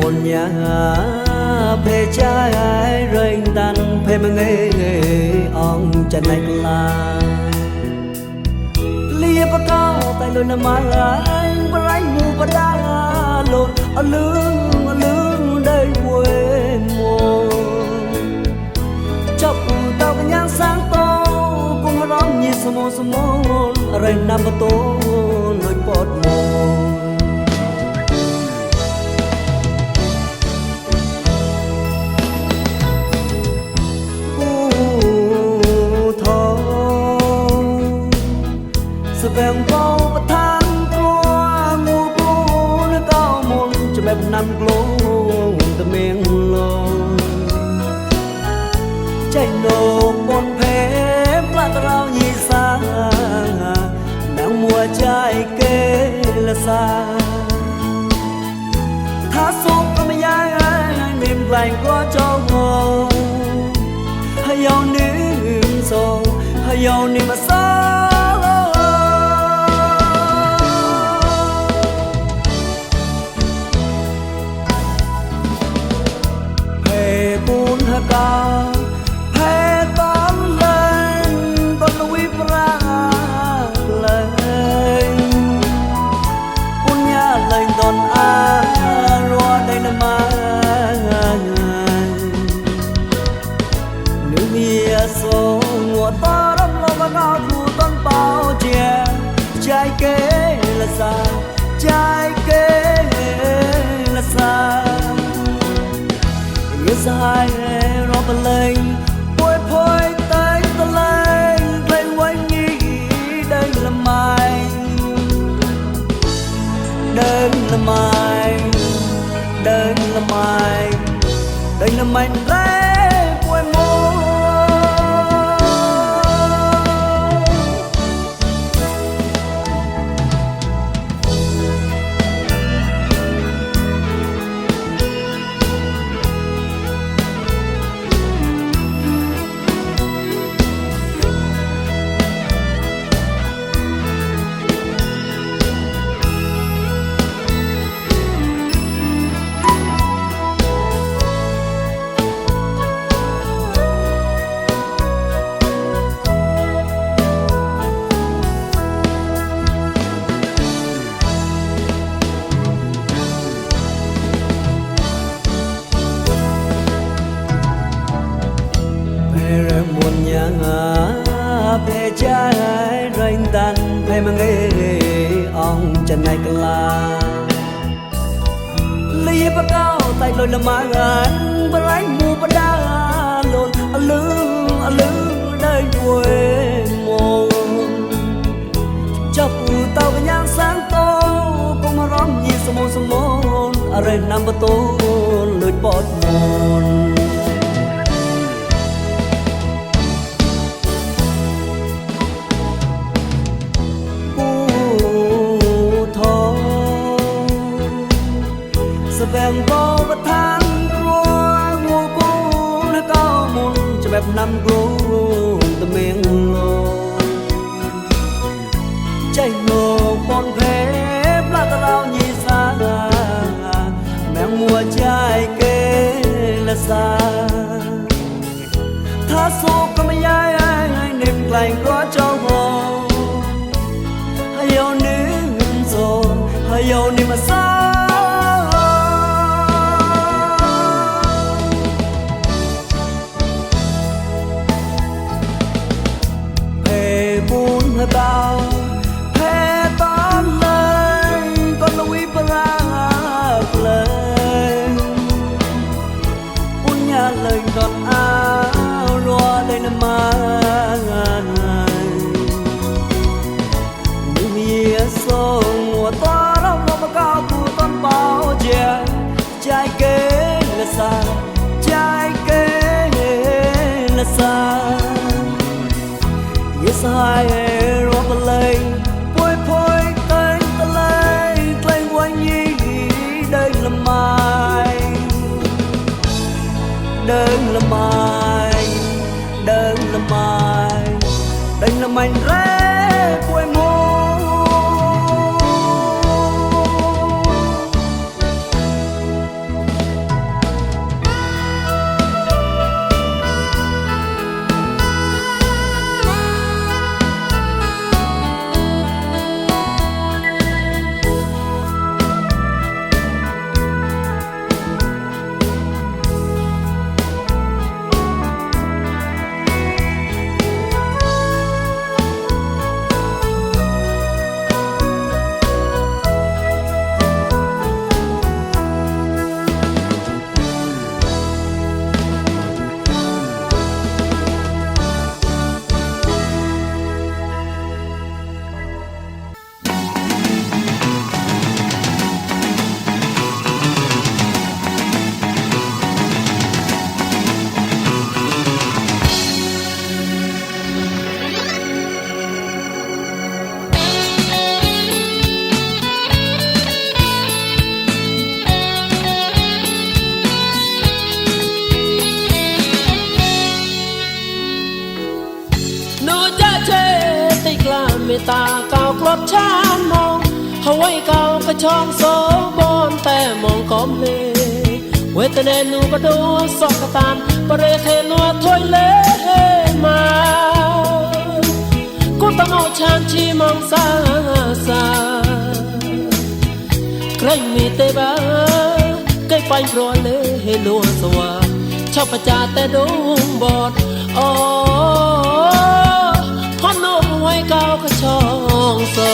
muôn nhà phê trái rơi tan phê mà nghe ông chân này là lia bắt cao tay lôi nằm anh bắt anh mù bắt đá lột ở lưng đây quên mồ chọc tao cái nhang sáng to cũng rõm như sớm rồi nằm bắt tô lôi bọt mồ vẹn bao bất than qua ngu cô nó cao môn cho bẹp nằm lố từ miệng lô chạy nổ con phép là tao nhị xa đang mùa trái kê là xa thả xuống có mấy ai niềm lành có cho ngô hay giàu niềm sầu hay giàu niềm mà sao ca phê tóm lên con lũi ra lên con nhà lên đòn rùa đây là mà nữ mía số ngựa ta đâm lo và ngao thu tôn bao chè trái kế là xa trái kế là xa dài rồi bật lên bôi phôi tay ta lên quanh nghĩ đây là mày đây là mày đây là mày đây là mày rẽ quên môi muôn nhà phê trái rơi tan phê mà nghe ông chân này là lia bắt cao tay lôi là mà anh bắt anh mù bắt đá lột ở lưng đây quên mồ chọc tao cái nhang sáng to cũng mà rõm như sớm ở đây nằm bắt tô lôi bọt mòn vẹn bao bất than qua ngu cô nó cao môn cho bẹp nằm lố từ miệng lô chạy nổ con phép là tao nhị xa mẹ mùa trái kê là xa thả số có mấy ai niềm lành có cho hồ hay yêu nín rồi hay yêu nín mà sao bao phê tóm lên con lũi ra lên un nhà lời đòn rùa đây là mà nữ mía số ngựa ta đâm lo mà cao thu tôn bao chè trái kế là xa trái kế là xa yes hai lên bôi phôi tay ta lên quanh nhi đây là mày đây là mày đây là mày đây là mày rẽ quên môi មេតាកោក្លត់ឆានមកហើយកោកឆងសោបនតែមកកំលេវេទនេនុបដោសកតានប្រេខេនួថុយលេមកគូតមកឆានជីមងសាសាក្រៃមីទេបាកៃបាញ់ប្រលេលួសវ៉ាឆប់បចាតែដងបតអូផននោហើយកោកឆងសោ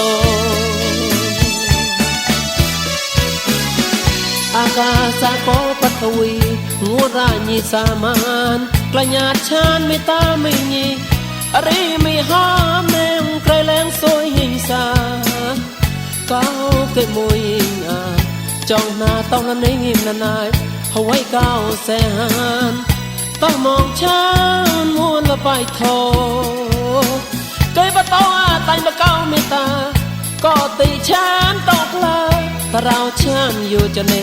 អាកាសកោបតវីងួរាញីសាមានក្លញ្ញាឆានមេតាមីញីអរិមីហាមេងក្រៃលែងសួយหิงសាកោគេមួយអាចង់ណាតោះនេះណានណាយហើយកោសែហានតោះมองឆានមួនលបៃថោគេបតោតែមកកោមេតាក៏ទីឆានតោក្លាតរោឆានอยู่จะเน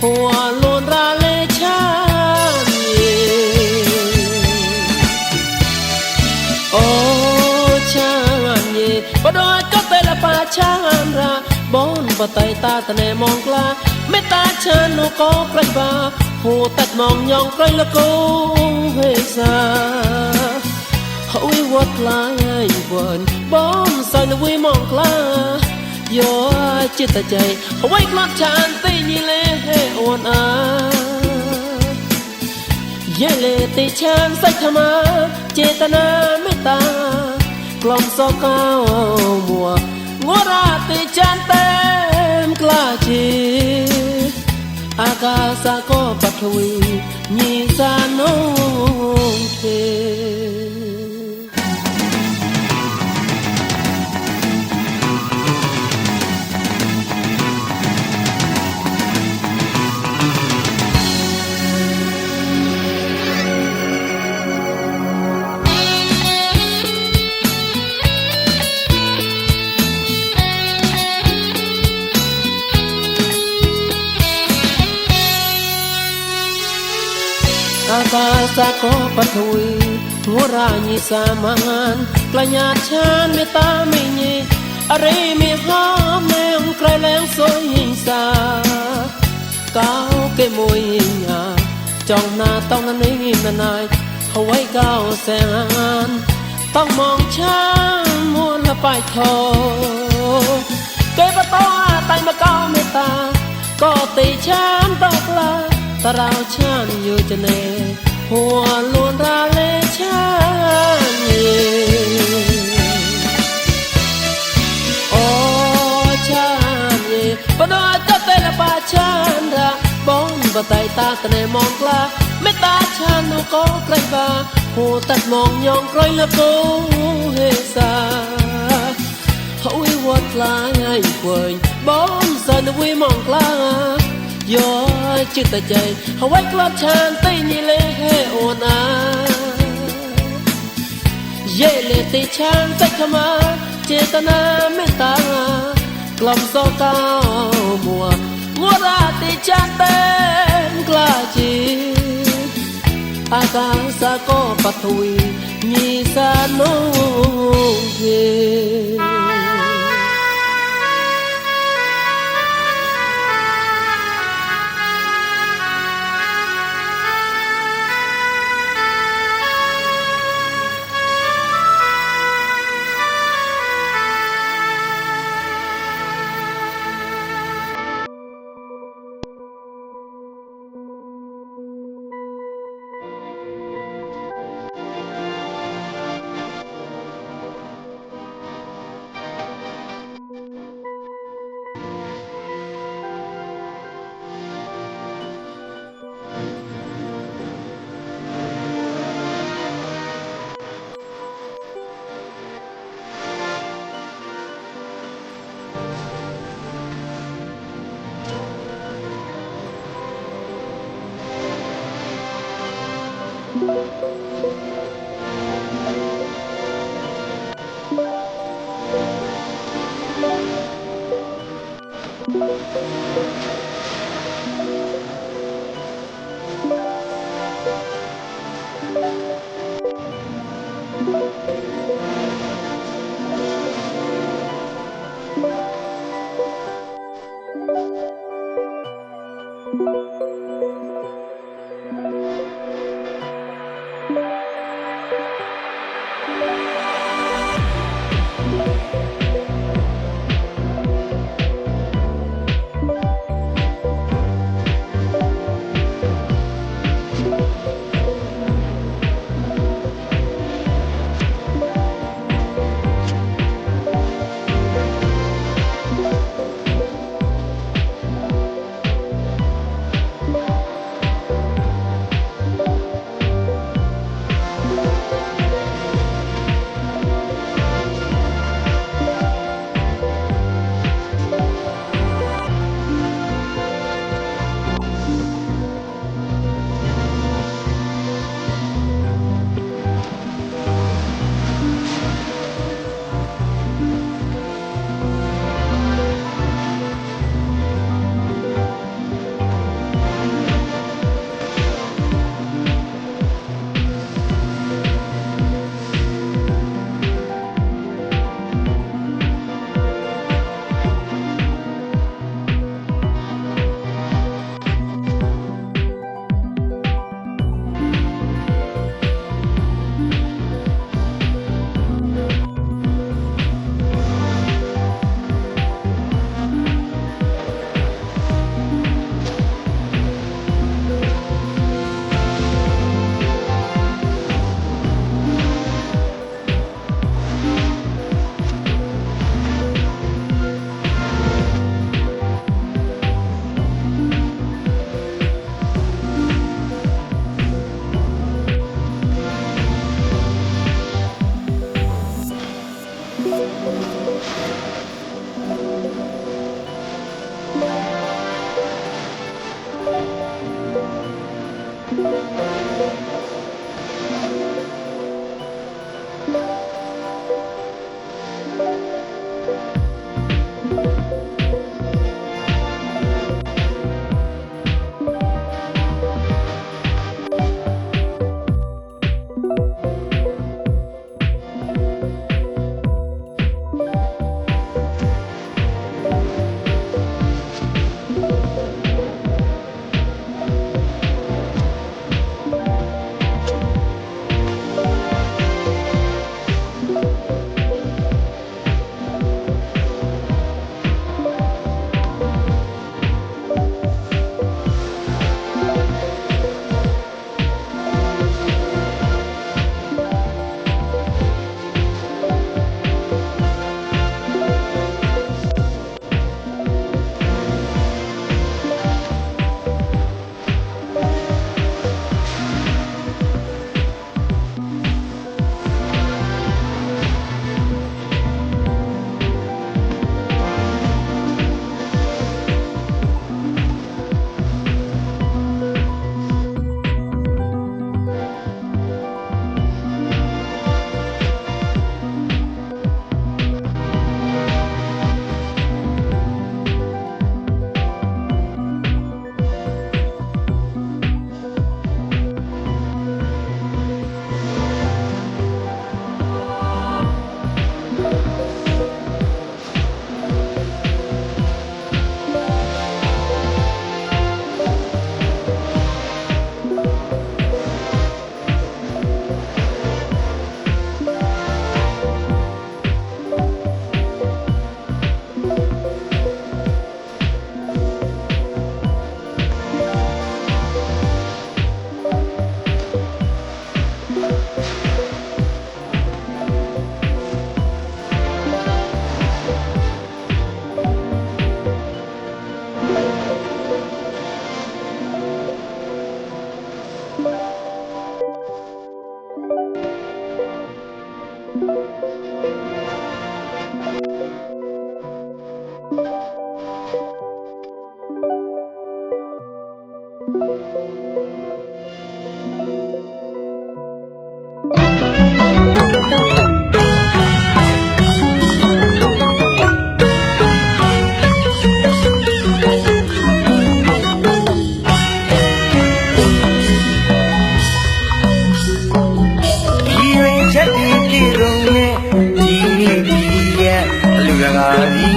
หัวลวนราเลឆានអូឆានយេបដកតែលបាឆានរាបនបតៃតាតណែมองក្លាមេតាឆាននោះក៏ក្រៃបាហូតាត់มองញងក្រៃលកូហេសាហើយវត្តឡាយវិញបងសៃនវីมองក្លាយោចិត្តใจเอาไว้กลัดชานตีนี่เลอ่อนอาเยเลติชานใส่ธรรมะเจตนาเมตตากล่อมสอกก้าวมัวงวราติชานเต็มกล้าจีอากาศก็ปัทวีมีสานงเทอากาศก็ปทวีงัวราญิสามานกลญาชานเมตาไม่เยอริมีหอมแมงใครแล้วสวยหิงสาเก้าเกมวยญาจ้องหน้าต้องนั้นนี่นานายเอาไว้เก้าแสนต้องมองชานมัวละไปทอเกบตอไตมาเก้าเมตาก็ตีชานตกลาตราวชานอยู่จะเนหัวลวนราเลชานเยโอชานเยปดอยก็เตละปาชานระบอนบะไตตาตะเนมองกลาไม่ตาชานนูก็ไกลบาหัวตัดมองยองไกลละกูเฮซาเขาวิวัดลายให้เวยบอนสานวิมองกลาយោចិត្តใจเอาไว้กลัดชานตีนี่เลอ่อนอาเยเลติชานใส่ธรรมะเจตนาเมตตากล่อมสอกก้าวมัวงัวราติชานเต็มกล้าจีอากาศก็ปัทวีมีสานงเท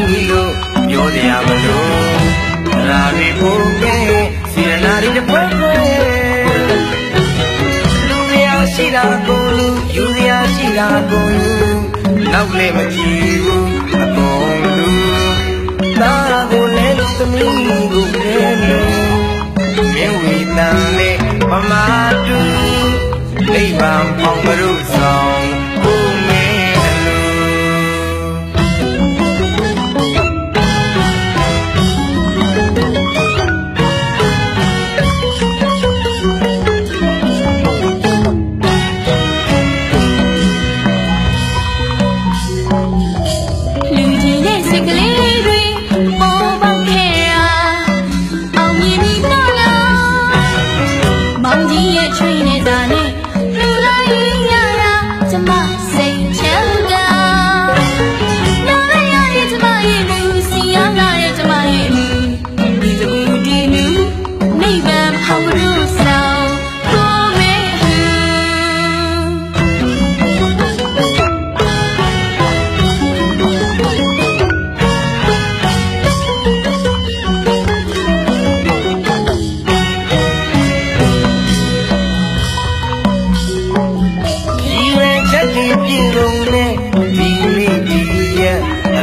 ဒီလိုပြောရမလို့ရာဒီဖို့ကဲ ကုန်ယူနောက်လည်းမကြည့်ဘူးအကုန်လူဒါကိုလည်းလူသမီးကိုလည်းလူမင်းဝေတန်နဲ့မမတူနိဗ္ဗာန်ဖောင်ကြလို့ဆောင်ကိုမင်းအလူ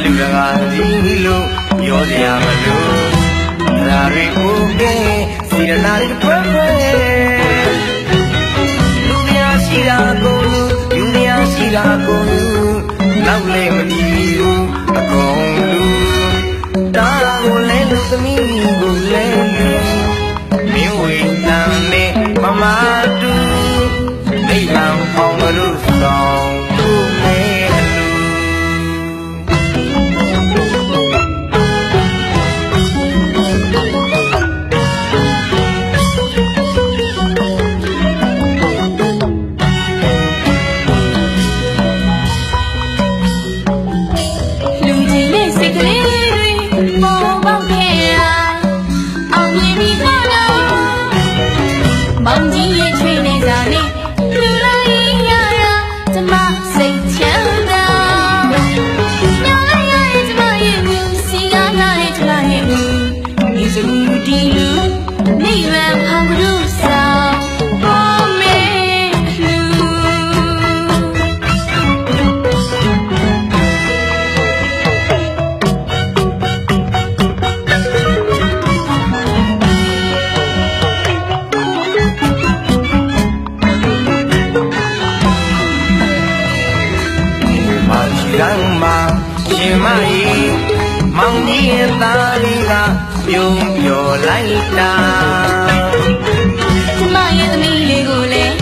လူတကာကြီးလို့ပြောစရာမလိုဒါတွေကိုကဲစီရနာတွေတွဲတွဲလူများရှိတာကိုလူများရှိတာကိုနောက်လည်းမကြည့်ဘူးအကုန်လူဒါကိုလည်းလူသမီးကိုလည်းလူမင်းဝေတန်နဲ့မမတူနိဗ္ဗာန်ဖောင်လို့ဆောင်ကိုမဲရှင်မကြီးမောင်ကြီးရဲ့သားလေးကပြုံးပြောလိုက်တာကျမရဲ့သမီးလေးကိုလည်း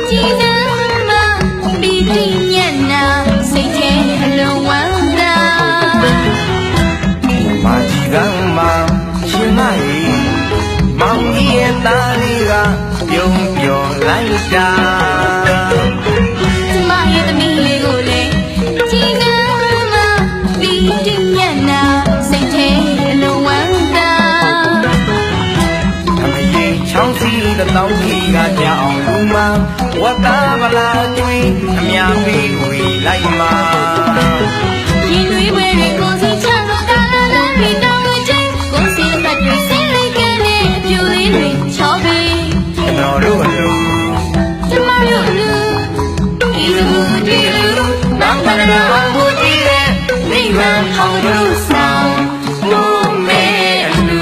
ကြည်စမ်းမပြီးတိညံ့နာစိတ်ထဲအလုံးဝမ်းသာမကြီးကမှရှင်မကြီးမောင်ကြီးရဲ့သားလေးကပြုံးပြောလိုက်တာကျမရဲ့သမီးလေးကိုလည်းကြည်စမ်းတိညံ့နာစိတ်ထဲအလုံးဝမ်းသာအမရေချောင်းစီတောင်းကြီးကကြအောင်လူမဝတ်သားမလားကျွေးအများပေးဝေလိုက်မှာရင်တွေးဝဲတွေကိုစီချတော့ကာလာလာပြီးတောင်းဝချင်းကိုစီတစ်ဖက်တွေဆင်းလိုက်ကနေအပြူလေးတွေချောပြီးကျွန်တော်တို့အလူကျမတို့အလူဒီလူဒီလူနောင်မလာဘူးကြည့်တဲ့နိဗ္ဗာန်ဟောင်းလို့ဆောင်မို့မဲအလူ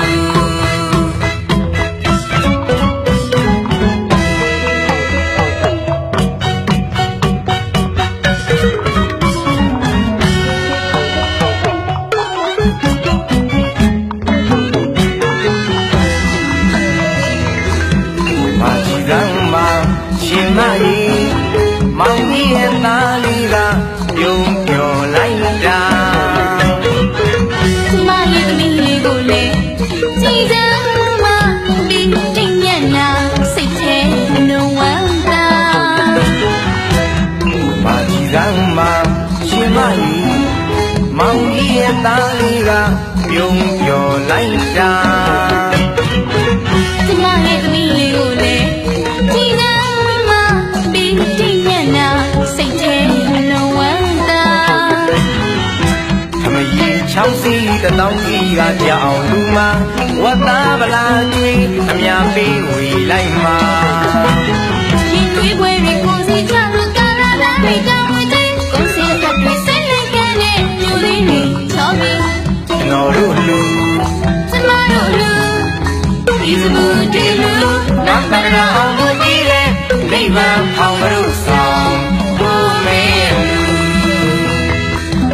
မာကြီးကမှရှင်မကြီးမောင်ကြီးရဲ့သားလေးကပြုံးပြောလိုက်တာကျမရဲ့သမီးလေးကိုလည်းကြည်စမ်းမပြီးတိညံ့နာစိတ်ထဲအလုံးဝမ်းသာမာကြီးကမှရှင်မကြီးမောင်ကြီးရဲ့သားလေးကပြုံးပြောလိုက်တာကျမရဲ့သမီးလေးကိုလည်းကြည်စမ်းမပြီးတိညံ့နာစိတ်ထဲအလုံးဝမ်းသာသမီးချောင်းစီတောင်းကြီးကကြောင်လူမဝတ်သားဗလာကျွေးအများပေးဝေလိုက်မှာရင်တွေးပွဲတွေကိုစီချလို့ကာလာလာပြီးတောင်းဝချင်း နော်တို့လူကျမတို့လူဒီစမှုတေလူနတ်တရအောင်ကိုကြည့်လေနိဗ္ဗာန်အောင်တို့ဆောင်ဘုမေ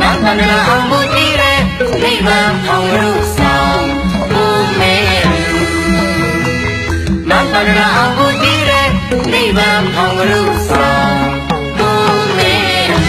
နတ်တရအောင်ကိုကြည့်လေနိဗ္ဗာန်အောင်တို့ဆောင်ဘုမေနတ်တရအောင်ကိုကြည့်လေနိဗ္ဗာန်အောင်တို့ဆောင်ဘုမေ မ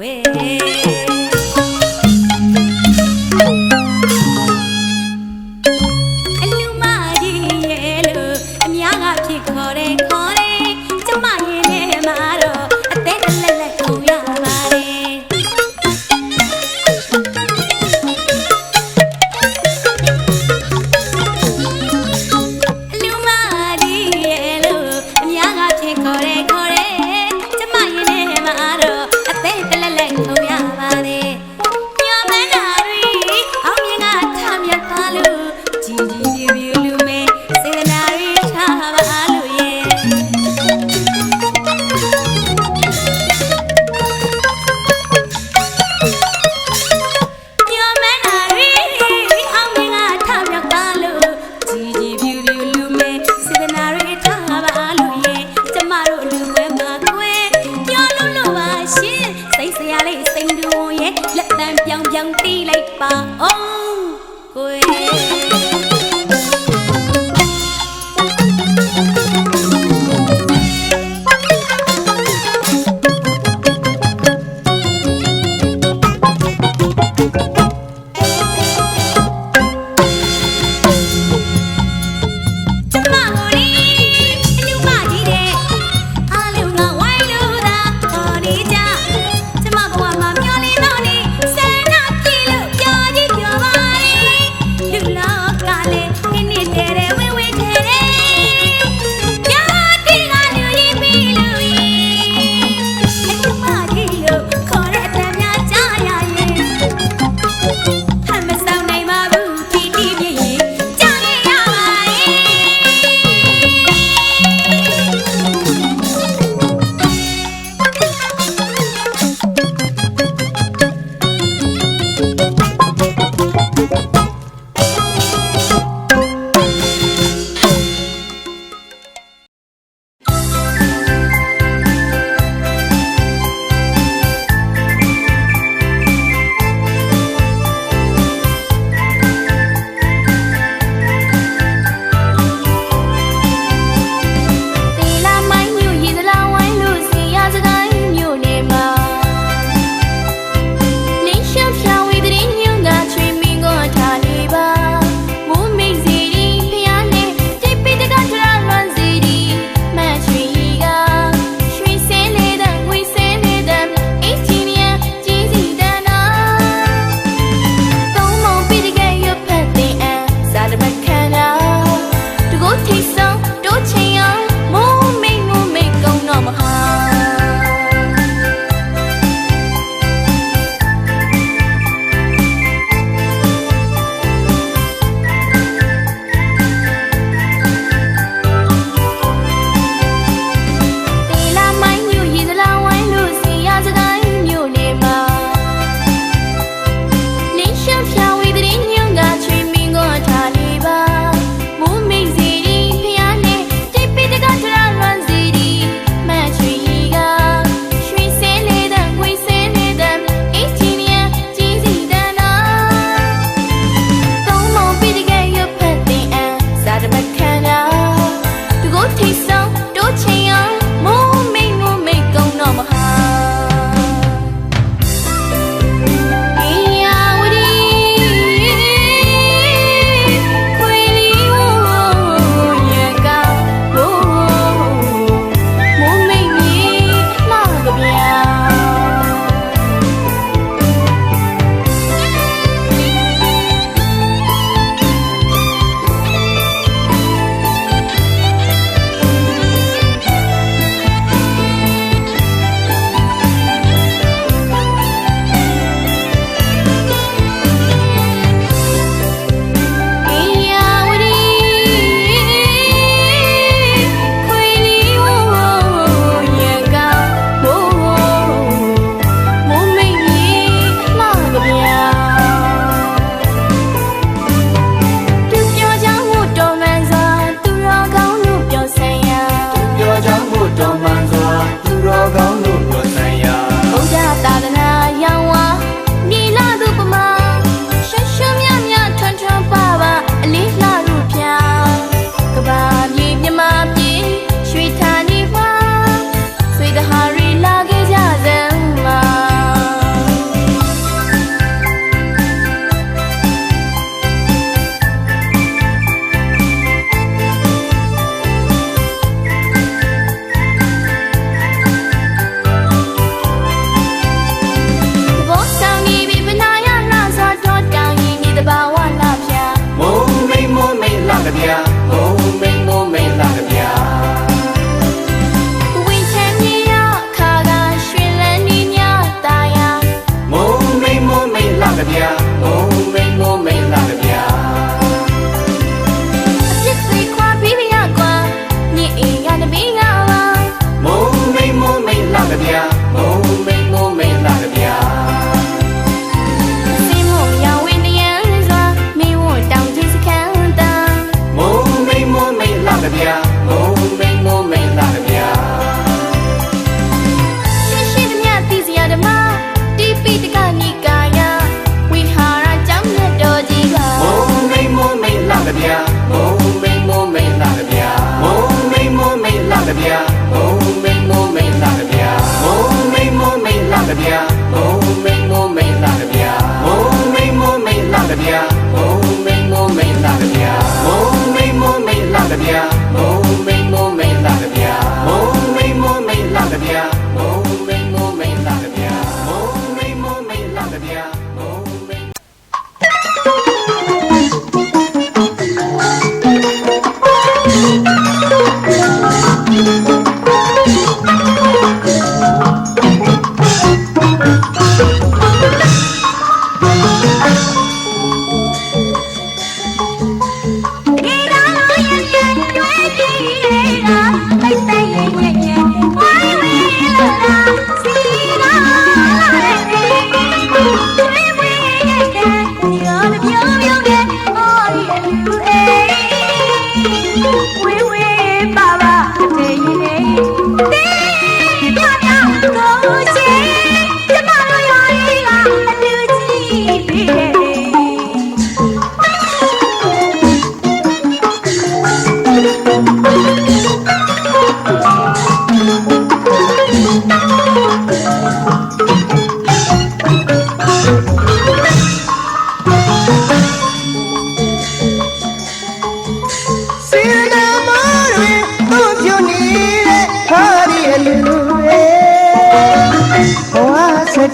ကွယ်အလူမကြီးရဲ့လို့အများကဖြစ်ခေါ်တယ်ခေါ်တယ်ကျမရဲ့ထဲမှာတော့အသေးတလက်လက်ခုံရပါတယ်အလူမကြီးရဲ့လို့အများကဖြစ်ခေါ်တယ်ခေါ်တယ်ကျမရဲ့ထဲမှာတော့အသေးတလက်လက်ခုံရ ဝေးဝေးပါပါတဲ့ရင်လေးတင်းပြပြကိုရှိကျမတို့ရွာလေးကအလူကြီးပြီ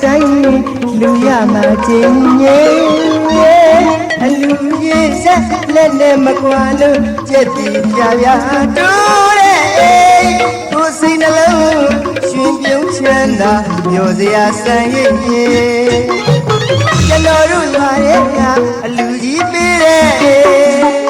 တိုင်းလူရမှာချင်းငယ်အလူကြီးဆက်လက်နဲ့မကွာလို့ကြက်တီပြပြတိုးတဲ့ကိုစိတ်နှလုံးရှင်ပြုံးချမ်းသာမျိုးစရာဆန်းရည်ကျွန်တော်တို့ရွာရဲ့အလူကြီးပေးတဲ့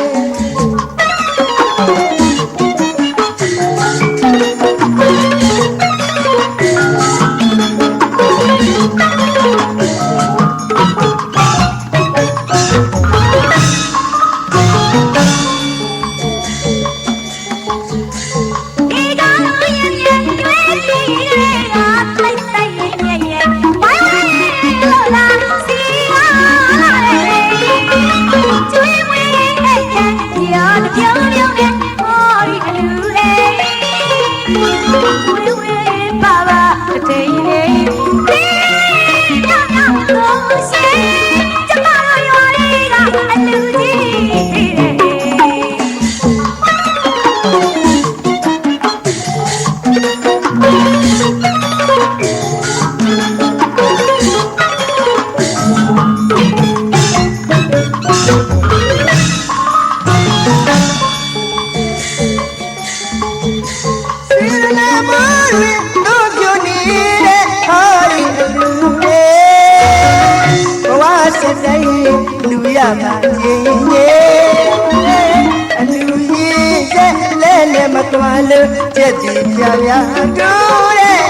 လူရမှာချင်းငယ်အလူကြီးဆက်လက်နဲ့မကွာလို့ကြက်တီပြပြတိုးတဲ့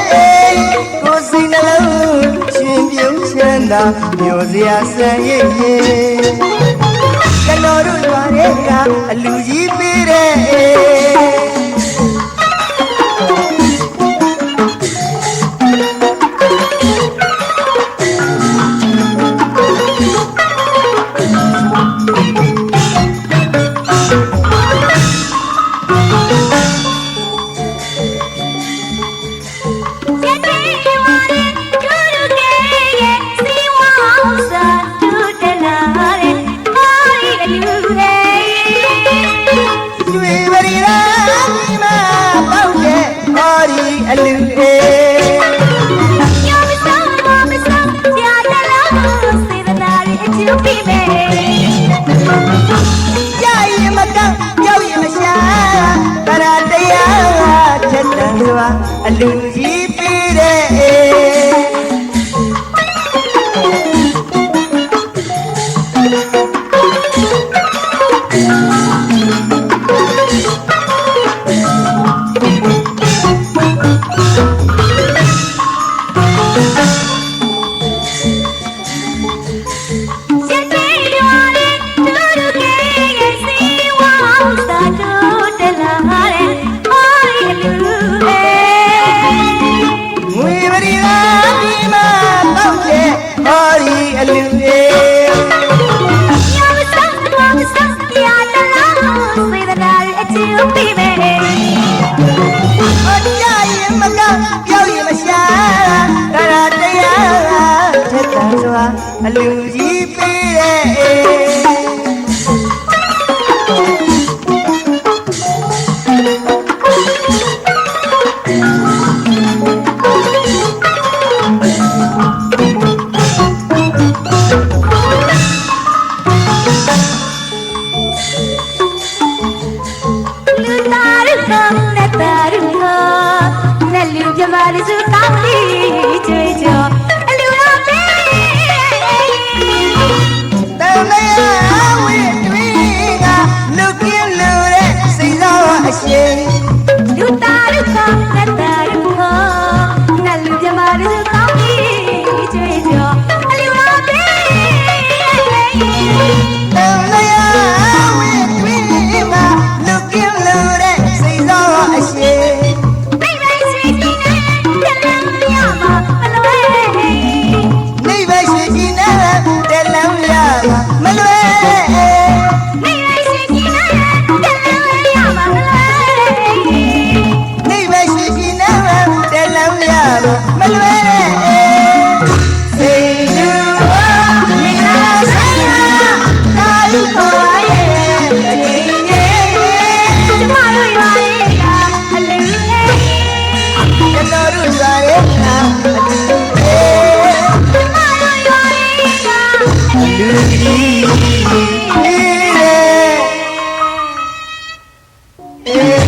ကိုစိတ်နှလုံးရှင်ပြုံးချမ်းသာမျိုးစရာဆန်းရည်ကျွန်တော်တို့ရွာရဲ့ကအလူကြီးပေးတဲ့အလူအေယောမဆောင်မဆောင်ကြာတလာစေတနာရဲ့အကျိုးပေးမယ်ကြာရင်မကောက်ပြောရင်မရှာတရာတရားချက်တန်စွာအလူကြီးပေးတဲ့အလူကြီးပေးတဲ့လူသားရကောင်းနဲ့တာရကောနဲ့လူပြမလေးစုကောင်းလေးကြွေးကြော်လူသားရကောင်းနဲ့တာရကောနဲ့လူပြမလေးစုကောင်းလေးကြွေးကြော်အလူလာပေးတောင်းလျာဝေးဝေးမှာလူကင်း မ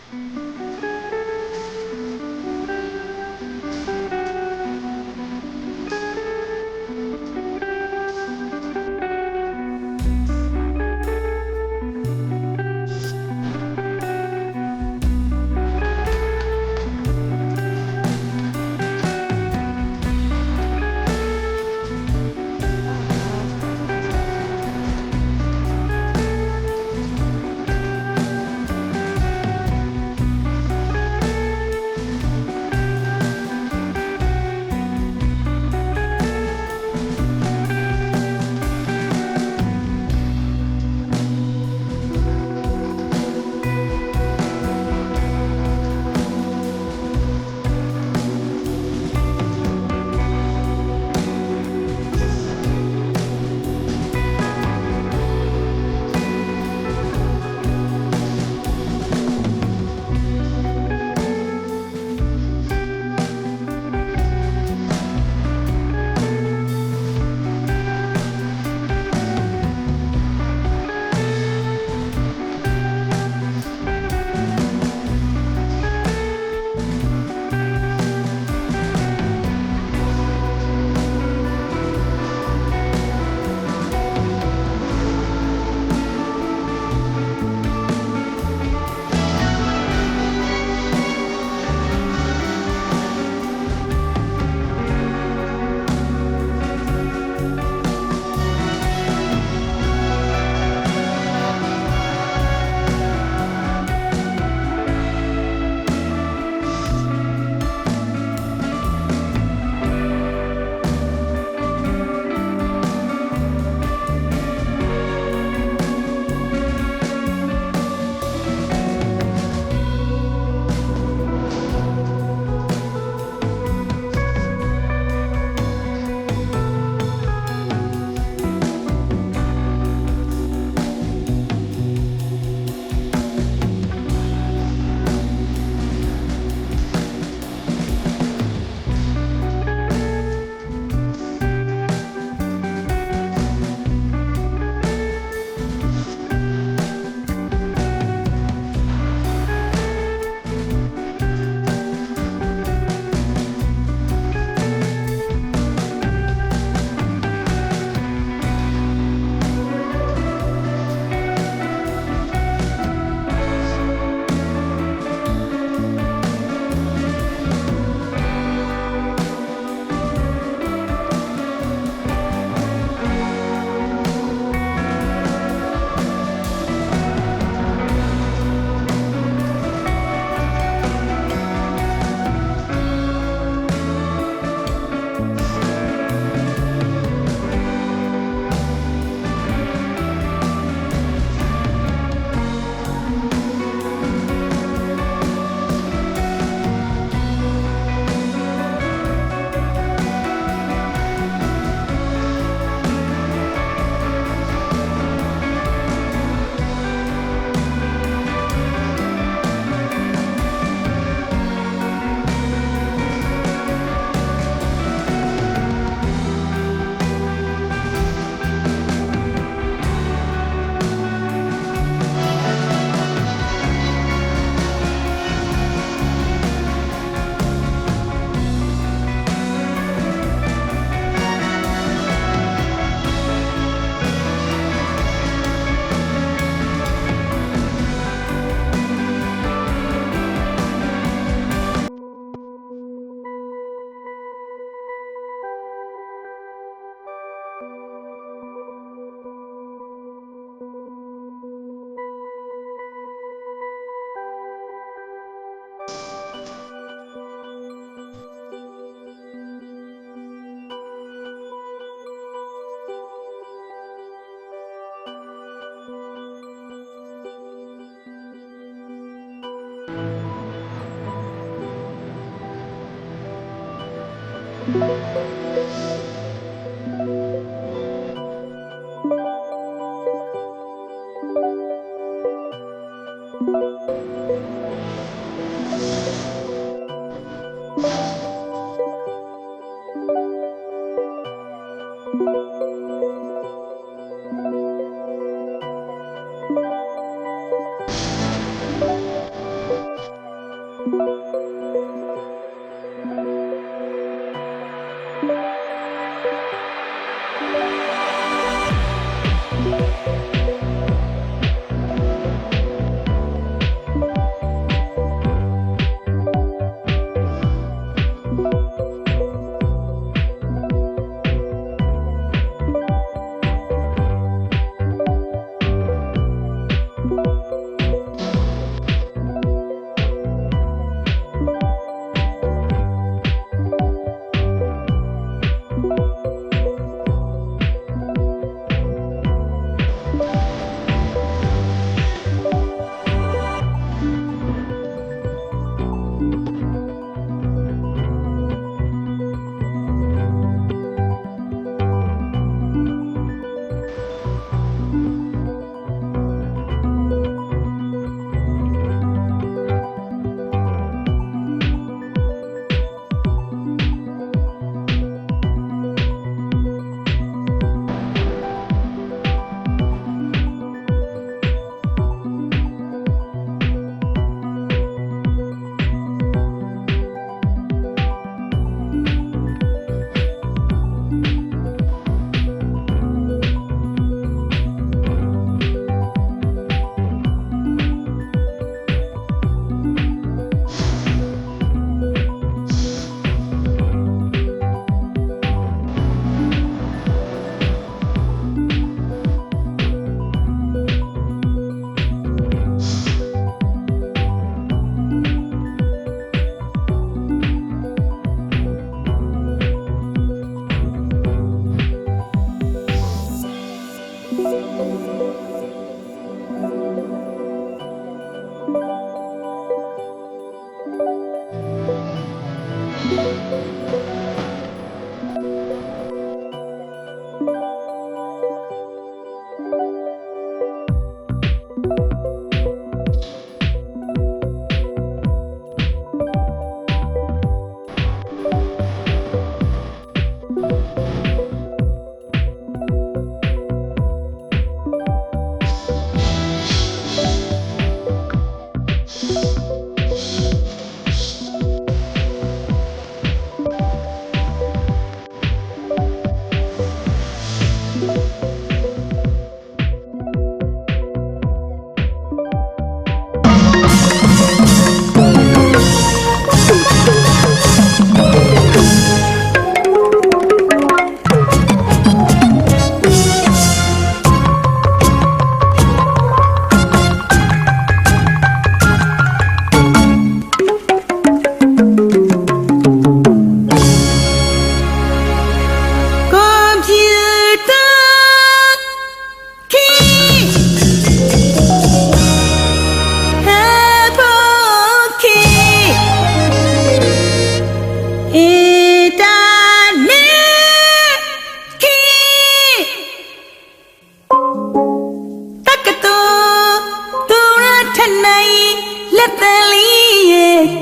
တ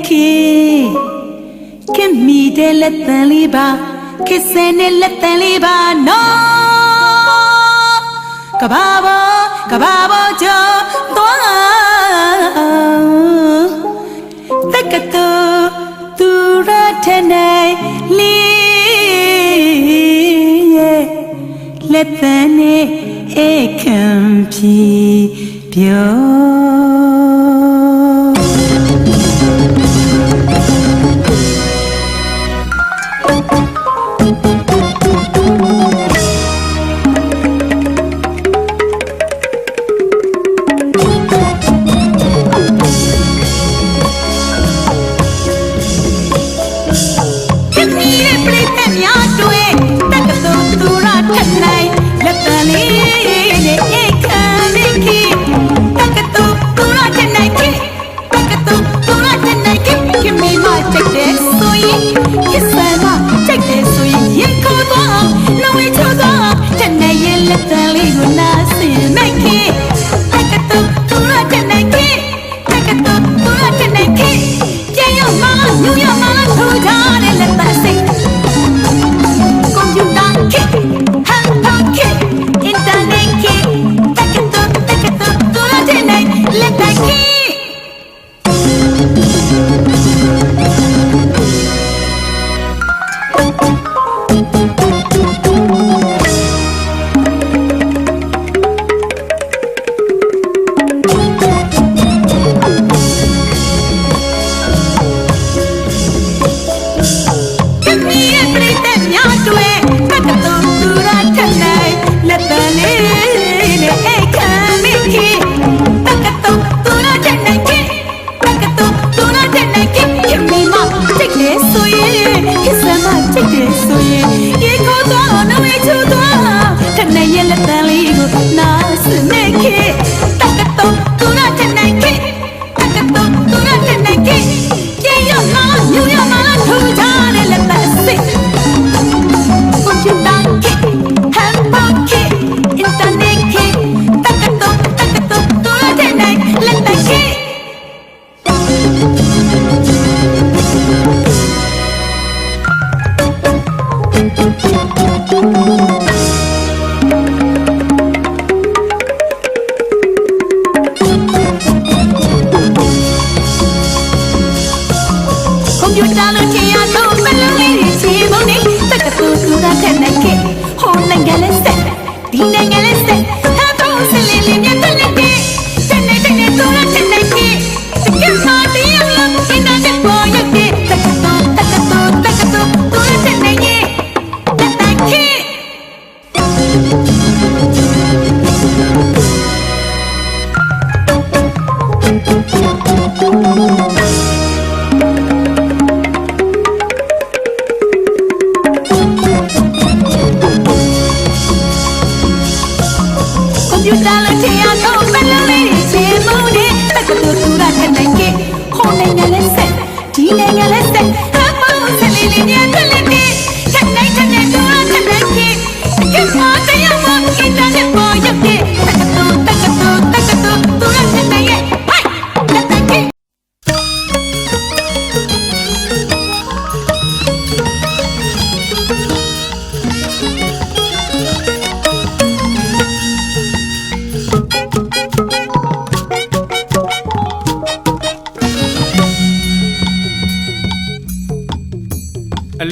ခင်မိတဲ့လက်တန်လေးပါခစ်စဲနဲ့လက်တန်လေးပါနော်ကဘာဘောကျော်သွားတက်ကတူသူရတဲ့နိုင်လီရဲ့လက်တန်နဲ့အခမ်းပြေပြော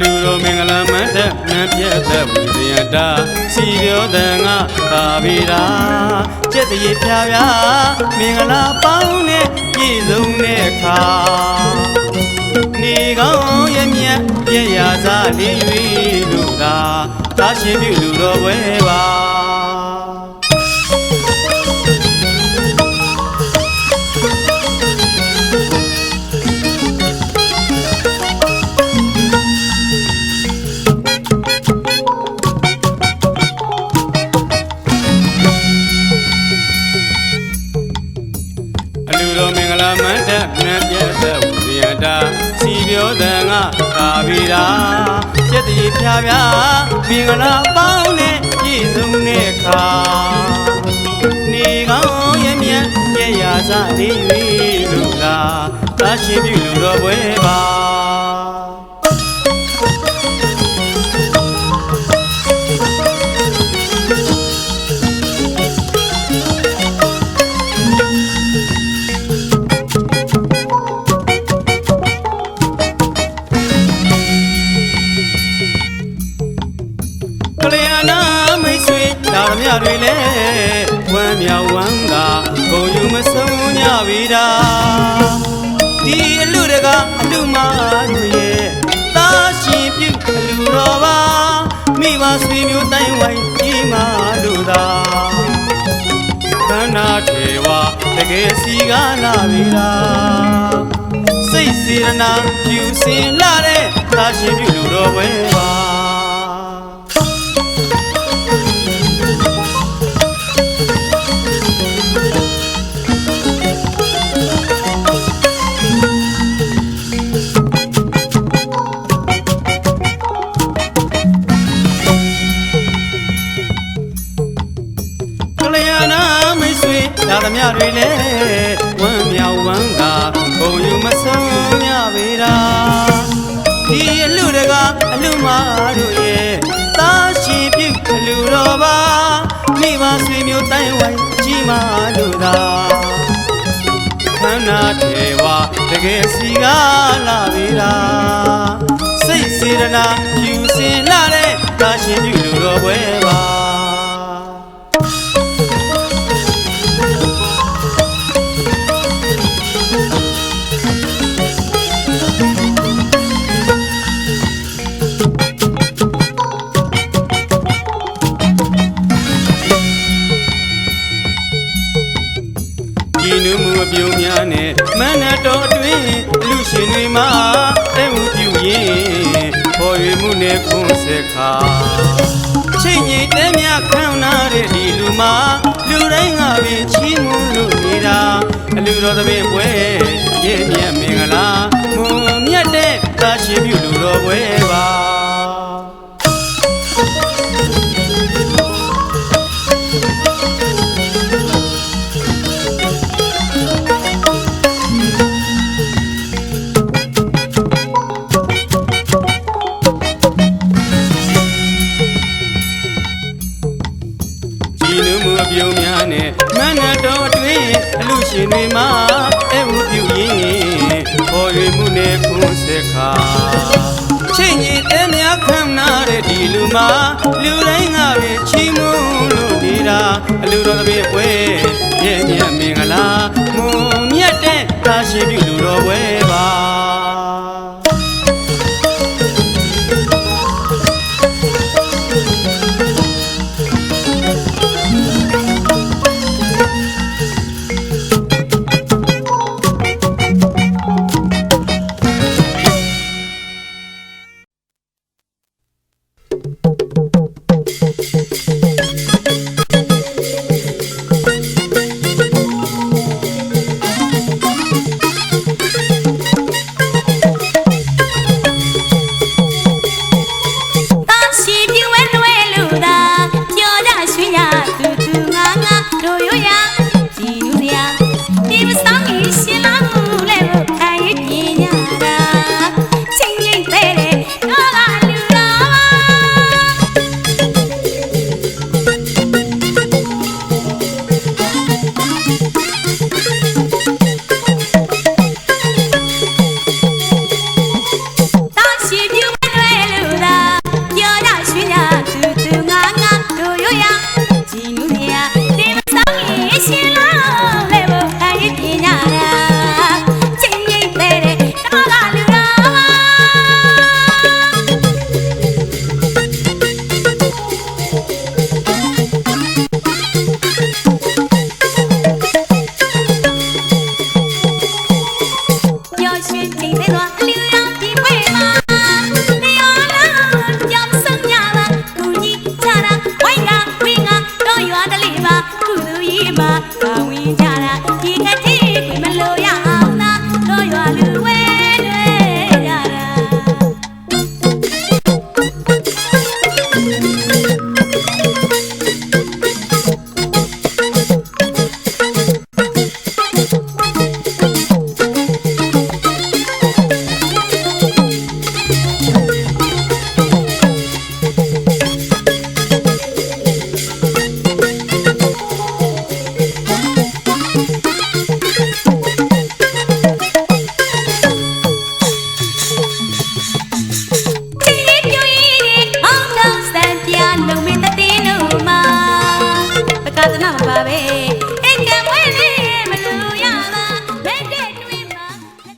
လူတော်မင်္ဂလာမတ်တဲ့နတ်ပြတ်တဲ့ဝိဇယတာစီပြောတဲ့ငါသာဗီရာကျက်တည်းဖြာဖြာမင်္ဂလာပေါင်းနဲ့ပြည့်စုံတဲ့အခါနေကောင်းရဲ့မြတ်ပြည့်ရာစားလေး၍လူသာသာရှင်ပြုလူတော်ဝဲပါမတ်တဲ့နတ်ပြတ်တဲ့ဝိဇယတာစီပြောတဲ့ငါသာဗီရာကျက်တည်းဖြာဖြာမင်္ဂလာပေါင်းနဲ့ပြည့်စုံတဲ့အခါနေကောင်းရဲ့မြတ်ပြည့်ရာစားလေး၍ လူသာသာရှင်ပြုလူတော်ပွဲပါကလျာဏမိတ်ဆွေဒါရမြတွေလဲဝမ်းမြောက်ဝမ်းသာကိုယူမဆုံးညပြီတာဒီအလူတကအလူမတို့ရဲ့သာရှင်ပြုအလူတော်ပါမိဘဆွေမျိုးတိုင်းဝိုင်းကြီးမာတို့သာခန္ဓာထေဝတကယ်စီကားလာပြီလားစိတ်စေရနာပြုစင်လာတဲ့သာရှင်ပြုလူတော်ပွဲပါဒါသမျှတွေလဲဝမ်းမြောက်ဝမ်းသာကိုယူမဆုံးညပေတာဒီအလူတကအလူမတို့ရဲ့သာရှင်ပြုအလူတော်ပါမိဘဆွေမျိုးတိုင်းဝိုင်းကြီးမာတို့သာခန္ဓာထေဝတကယ်စီကားလာပေတာစိတ်စေရနာဖြူစင်လာတဲ့သာရှင်ပြုလူတော်ပွဲပါလူမှုအပြုံများနဲ့မန္တတော်အတွင်းလူရှင်တွေမှာတဲ့မှုပြုရင်ပေါ်ရမှုနဲ့ခွန်းဆက်ခါချိန်ကြီးတဲမြခံနာတဲ့ဒီလူမှာလူတိုင်းကပင်ချီးမွမ်းလို့နေတာအလူတော်သပင်ပွဲရဲ့မြတ်မင်္ဂလာမွန်မြတ်တဲ့သာရှင်ပြုလူတော်ပွဲပါပြုံများနဲ့မန္တတော်အတွင်းအလူရှင်တွေမှာအဲဝပြုရင်ပေါ်ရမှုနဲ့ခွန်းဆက်ခါချိန်ကြီးတဲများခံနာတဲ့ဒီလူမှာလူတိုင်းကပဲချီးမွမ်းလို့နေတာအလူတော်သပင်ပွဲရဲ့မြတ်မင်္ဂလာမွန်မြတ်တဲ့သာရှင်ပြုလူတော်ပွဲပါ ပဲ